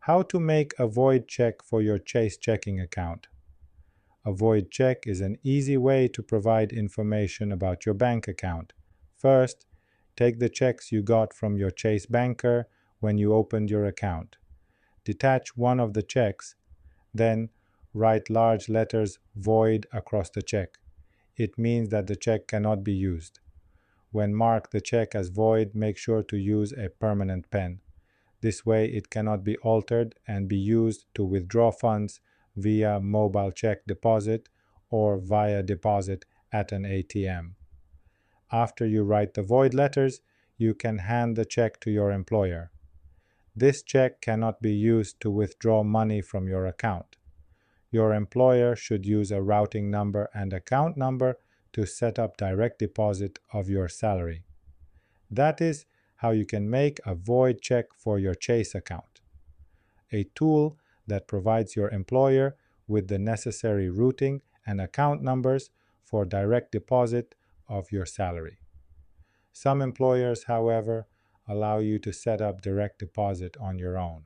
How to make a void check for your Chase checking account. A void check is an easy way to provide information about your bank account. First, take the checks you got from your Chase banker when you opened your account. Detach one of the checks, then write large letters "void" across the check. It means that the check cannot be used. When mark the check as void, make sure to use a permanent pen. This way it cannot be altered and be used to withdraw funds via mobile check deposit or via deposit at an ATM. After you write the void letters, you can hand the check to your employer. This check cannot be used to withdraw money from your account. Your employer should use a routing number and account number to set up direct deposit of your salary. That is how you can make a void check for your Chase account, a tool that provides your employer with the necessary routing and account numbers for direct deposit of your salary. Some employers, however, allow you to set up direct deposit on your own.